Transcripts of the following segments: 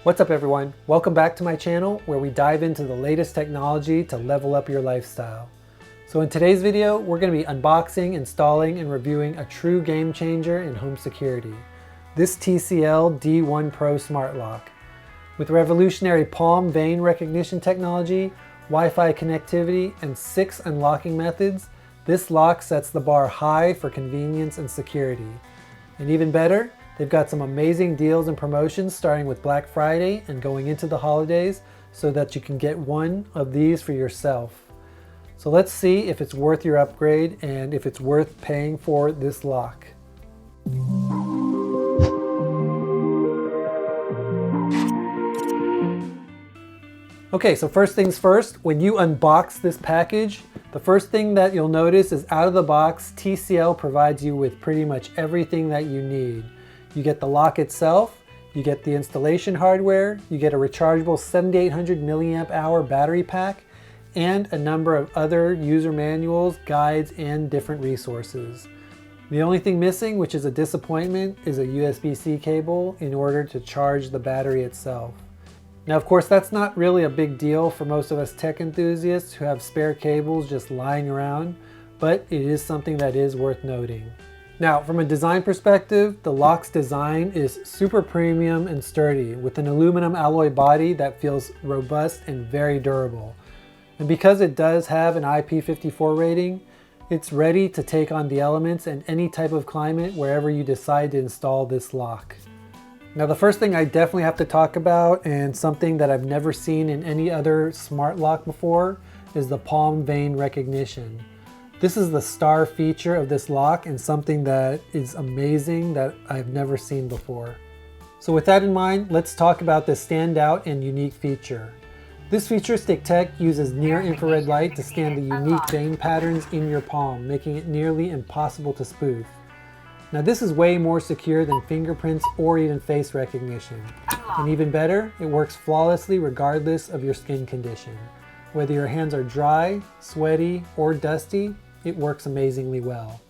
What's up everyone? Welcome back to my channel where we dive into the latest technology to level up your lifestyle. So in today's video, we're going to be unboxing, installing, and reviewing a true game changer in home security. This TCL D1 Pro smart lock. With revolutionary palm vein recognition technology, Wi-Fi connectivity, and 6 unlocking methods, this lock sets the bar high for convenience and security. And even better, they've got some amazing deals and promotions starting with Black Friday and going into the holidays so that you can get one of these for yourself. So let's see if it's worth your upgrade and if it's worth paying for this lock. Okay, so first things first, when you unbox this package, the first thing that you'll notice is out of the box, TCL provides you with pretty much everything that you need. You get the lock itself, you get the installation hardware, you get a rechargeable 7800 milliamp hour battery pack, and a number of other user manuals, guides, and different resources. The only thing missing, which is a disappointment, is a USB-C cable in order to charge the battery itself. Now, of course, that's not really a big deal for most of us tech enthusiasts who have spare cables just lying around, but it is something that is worth noting. Now, from a design perspective, the lock's design is super premium and sturdy with an aluminum alloy body that feels robust and very durable. And because it does have an IP54 rating, it's ready to take on the elements in any type of climate wherever you decide to install this lock. Now, the first thing I definitely have to talk about, and something that I've never seen in any other smart lock before, is the palm vein recognition. This is the star feature of this lock and something that is amazing that I've never seen before. So with that in mind, let's talk about this standout and unique feature. This futuristic tech uses near-infrared light to scan the unique vein patterns in your palm, making it nearly impossible to spoof. Now this is way more secure than fingerprints or even face recognition. And even better, it works flawlessly regardless of your skin condition. Whether your hands are dry, sweaty, or dusty, it works amazingly well.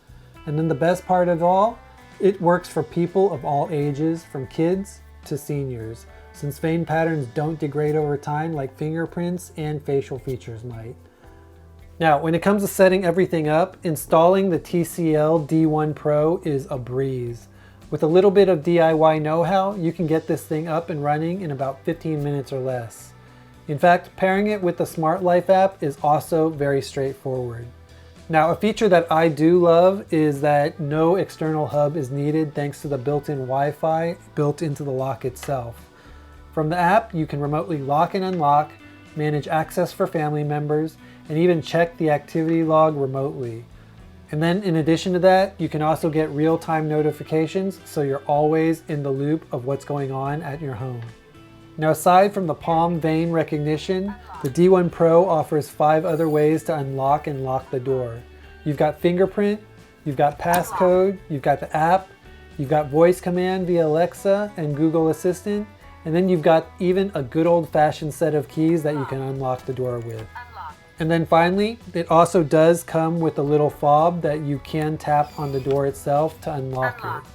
And then the best part of all, it works for people of all ages, from kids to seniors, since vein patterns don't degrade over time like fingerprints and facial features might. Now, when it comes to setting everything up, installing the TCL D1 Pro is a breeze. With a little bit of DIY know-how, you can get this thing up and running in about 15 minutes or less. In fact, pairing it with the Smart Life app is also very straightforward. Now, a feature that I do love is that no external hub is needed thanks to the built-in Wi-Fi built into the lock itself. From the app, you can remotely lock and unlock, manage access for family members, and even check the activity log remotely. And then in addition to that, you can also get real-time notifications so you're always in the loop of what's going on at your home. Now, aside from the palm vein recognition, the D1 Pro offers 5 other ways to unlock and lock the door. You've got fingerprint, you've got passcode, you've got the app, you've got voice command via Alexa and Google Assistant, and then you've got even a good old-fashioned set of keys that you can unlock the door with. And then finally, it also does come with a little fob that you can tap on the door itself to unlock it.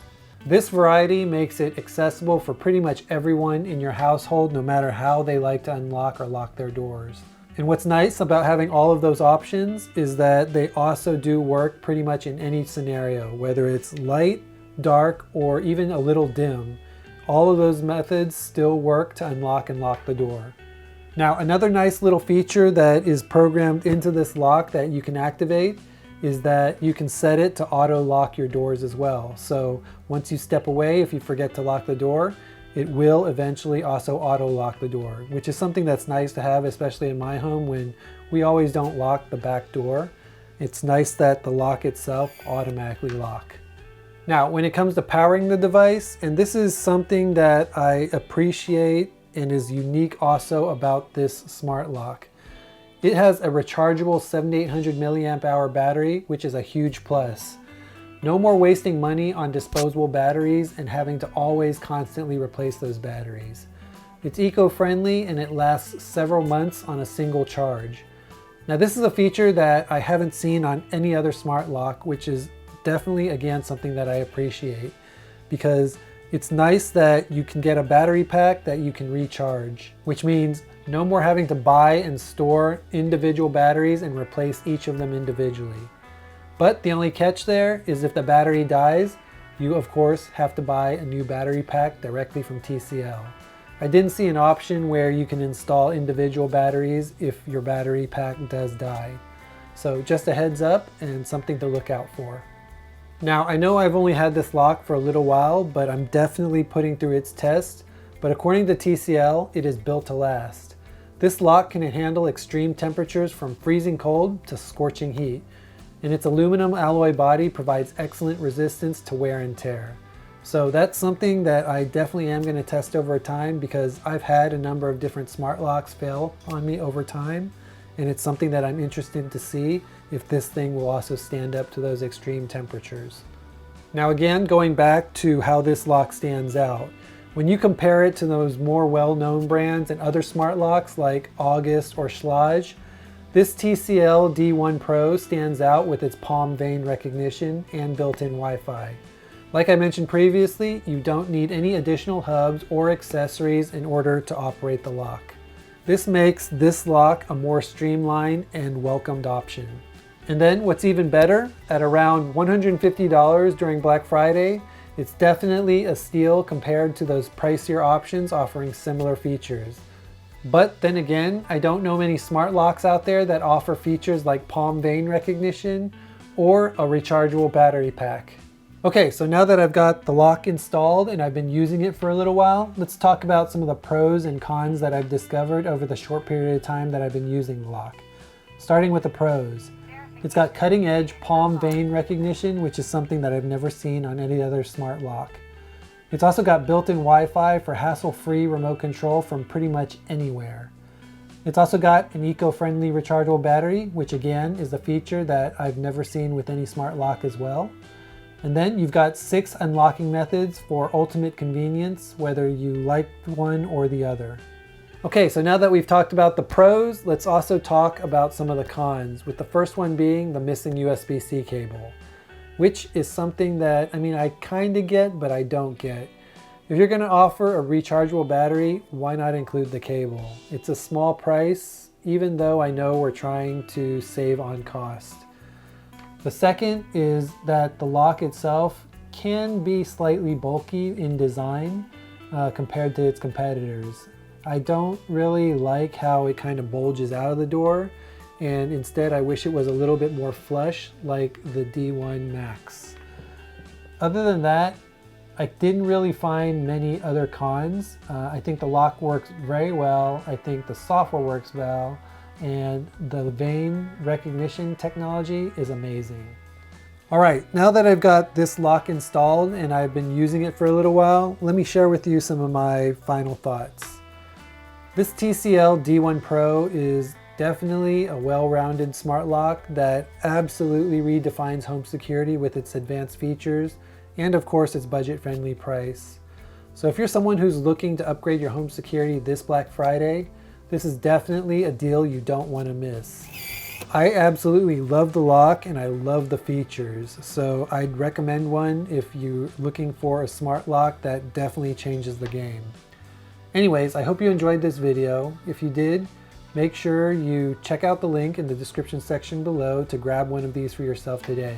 This variety makes it accessible for pretty much everyone in your household, no matter how they like to unlock or lock their doors. And what's nice about having all of those options is that they also do work pretty much in any scenario, whether it's light, dark, or even a little dim. All of those methods still work to unlock and lock the door. Now, another nice little feature that is programmed into this lock that you can activate is that you can set it to auto lock your doors as well. So once you step away, if you forget to lock the door, it will eventually also auto lock the door, which is something that's nice to have, especially in my home when we always don't lock the back door. It's nice that the lock itself automatically lock. Now, when it comes to powering the device, and this is something that I appreciate and is unique also about this smart lock. It has a rechargeable 7800 milliamp hour battery, which is a huge plus. No more wasting money on disposable batteries and having to always constantly replace those batteries. It's eco-friendly and it lasts several months on a single charge. Now, this is a feature that I haven't seen on any other smart lock, which is definitely, again, something that I appreciate, because It's nice that you can get a battery pack that you can recharge, which means no more having to buy and store individual batteries and replace each of them individually. But the only catch there is if the battery dies, you of course have to buy a new battery pack directly from TCL. I didn't see an option where you can install individual batteries if your battery pack does die. So just a heads up and something to look out for. Now, I know I've only had this lock for a little while, but I'm definitely putting through its test. But according to TCL, it is built to last. This lock can handle extreme temperatures from freezing cold to scorching heat. And its aluminum alloy body provides excellent resistance to wear and tear. So that's something that I definitely am going to test over time, because I've had a number of different smart locks fail on me over time. And it's something that I'm interested to see if this thing will also stand up to those extreme temperatures. Now again, going back to how this lock stands out. When you compare it to those more well-known brands and other smart locks like August or Schlage, this TCL D1 Pro stands out with its palm vein recognition and built-in Wi-Fi. Like I mentioned previously, you don't need any additional hubs or accessories in order to operate the lock. This makes this lock a more streamlined and welcomed option. And then what's even better, at around $150 during Black Friday, it's definitely a steal compared to those pricier options offering similar features. But then again, I don't know many smart locks out there that offer features like palm vein recognition or a rechargeable battery pack. Okay, so now that I've got the lock installed and I've been using it for a little while, let's talk about some of the pros and cons that I've discovered over the short period of time that I've been using the lock. Starting with the pros. It's got cutting edge palm vein recognition, which is something that I've never seen on any other smart lock. It's also got built-in Wi-Fi for hassle-free remote control from pretty much anywhere. It's also got an eco-friendly rechargeable battery, which again is a feature that I've never seen with any smart lock as well. And then you've got 6 unlocking methods for ultimate convenience, whether you like one or the other. Okay, so now that we've talked about the pros, let's also talk about some of the cons, with the first one being the missing USB-C cable, which is something that, I kind of get, but I don't get. If you're going to offer a rechargeable battery, why not include the cable? It's a small price, even though I know we're trying to save on cost. The second is that the lock itself can be slightly bulky in design compared to its competitors. I don't really like how it kind of bulges out of the door, and instead I wish it was a little bit more flush like the D1 Max. Other than that, I didn't really find many other cons. I think the lock works very well. I think the software works well. And the vein recognition technology is amazing. All right, now that I've got this lock installed and I've been using it for a little while, let me share with you some of my final thoughts. This TCL D1 Pro is definitely a well-rounded smart lock that absolutely redefines home security with its advanced features and of course its budget-friendly price. So if you're someone who's looking to upgrade your home security this Black Friday, this is definitely a deal you don't want to miss. I absolutely love the lock and I love the features, so I'd recommend one if you're looking for a smart lock that definitely changes the game. Anyways, I hope you enjoyed this video. If you did, make sure you check out the link in the description section below to grab one of these for yourself today.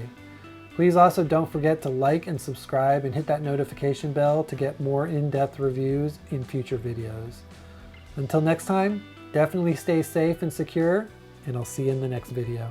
Please also don't forget to like and subscribe and hit that notification bell to get more in-depth reviews in future videos. Until next time, definitely stay safe and secure, and I'll see you in the next video.